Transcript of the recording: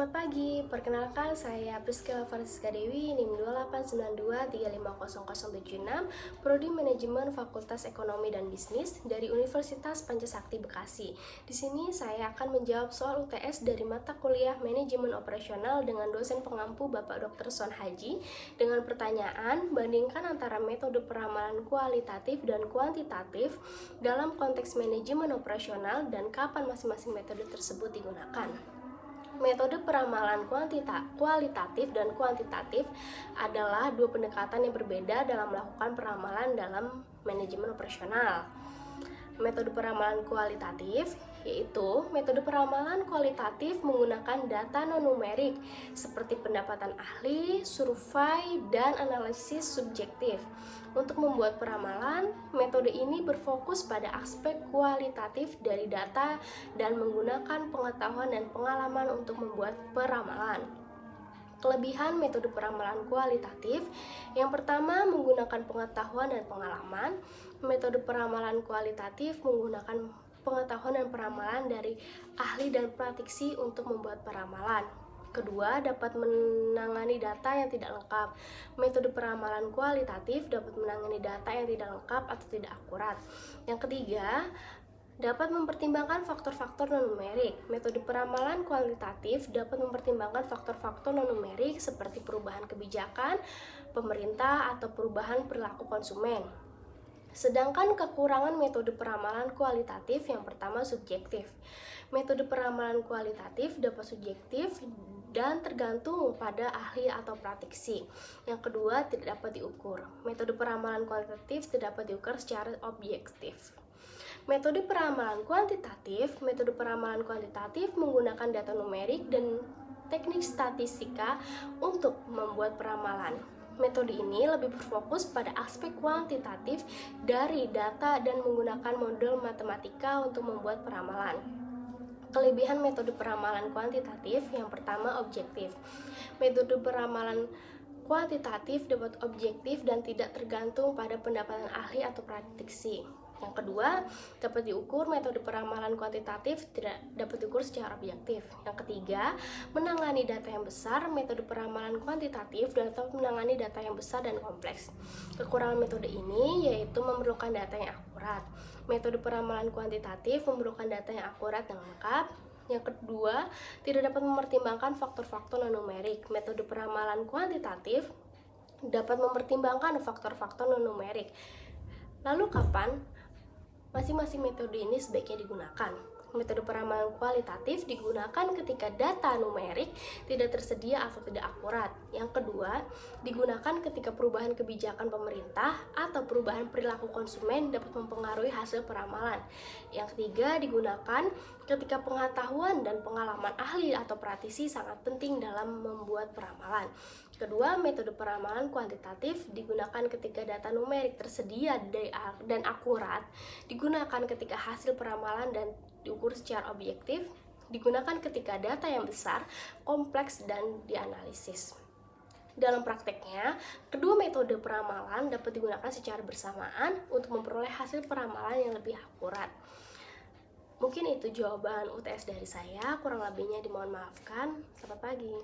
Selamat pagi, perkenalkan saya Priscilla Francisca Dewi, NIM 28923500076, Prodi Manajemen Fakultas Ekonomi dan Bisnis dari Universitas Pancasakti Bekasi. Di sini saya akan menjawab soal UTS dari mata kuliah Manajemen Operasional dengan dosen pengampu Bapak Dr. Son Haji dengan pertanyaan, bandingkan antara metode peramalan kualitatif dan kuantitatif dalam konteks manajemen operasional dan kapan masing-masing metode tersebut digunakan. Metode peramalan kualitatif dan kuantitatif adalah dua pendekatan yang berbeda dalam melakukan peramalan dalam manajemen operasional. Metode peramalan kualitatif yaitu metode peramalan kualitatif menggunakan data non-numerik seperti pendapatan ahli, survei, dan analisis subjektif. Untuk membuat peramalan, metode ini berfokus pada aspek kualitatif dari data dan menggunakan pengetahuan dan pengalaman untuk membuat peramalan. Kelebihan metode peramalan kualitatif, yang pertama menggunakan pengetahuan dan pengalaman. Metode peramalan kualitatif menggunakan pengetahuan dan peramalan dari ahli dan praktisi untuk membuat peramalan. Kedua, dapat menangani data yang tidak lengkap. Metode peramalan kualitatif dapat menangani data yang tidak lengkap atau tidak akurat. Yang ketiga, dapat mempertimbangkan faktor-faktor non-numerik. Metode peramalan kualitatif dapat mempertimbangkan faktor-faktor non-numerik seperti perubahan kebijakan pemerintah atau perubahan perilaku konsumen. Sedangkan kekurangan metode peramalan kualitatif yang pertama subjektif. Metode peramalan kualitatif dapat subjektif dan tergantung pada ahli atau praktisi. Yang kedua, tidak dapat diukur. Metode peramalan kualitatif tidak dapat diukur secara objektif. Metode peramalan kuantitatif menggunakan data numerik dan teknik statistika untuk membuat peramalan. Metode ini lebih berfokus pada aspek kuantitatif dari data dan menggunakan model matematika untuk membuat peramalan. Kelebihan metode peramalan kuantitatif, yang pertama objektif. Metode peramalan kuantitatif dapat objektif dan tidak tergantung pada pendapatan ahli atau praktisi. Yang kedua, dapat diukur. Metode peramalan kuantitatif tidak dapat diukur secara objektif. Yang ketiga, menangani data yang besar. Metode peramalan kuantitatif dapat menangani data yang besar dan kompleks. Kekurangan metode ini yaitu memerlukan data yang akurat. Metode peramalan kuantitatif memerlukan data yang akurat dan lengkap. Yang kedua, tidak dapat mempertimbangkan faktor-faktor non-numerik. Metode peramalan kuantitatif dapat mempertimbangkan faktor-faktor non-numerik. Lalu kapan masing-masing metode ini sebaiknya digunakan? Metode peramalan kualitatif digunakan ketika data numerik tidak tersedia atau tidak akurat. Yang kedua, digunakan ketika perubahan kebijakan pemerintah atau perubahan perilaku konsumen dapat mempengaruhi hasil peramalan. Yang ketiga, digunakan ketika pengetahuan dan pengalaman ahli atau praktisi sangat penting dalam membuat peramalan. Kedua, metode peramalan kuantitatif digunakan ketika data numerik tersedia dan akurat, digunakan ketika hasil peramalan dan diukur secara objektif, digunakan ketika data yang besar, kompleks, dan dianalisis. Dalam prakteknya, kedua metode peramalan dapat digunakan secara bersamaan untuk memperoleh hasil peramalan yang lebih akurat. Mungkin itu jawaban UTS dari saya, kurang lebihnya dimohon maafkan. Selamat pagi.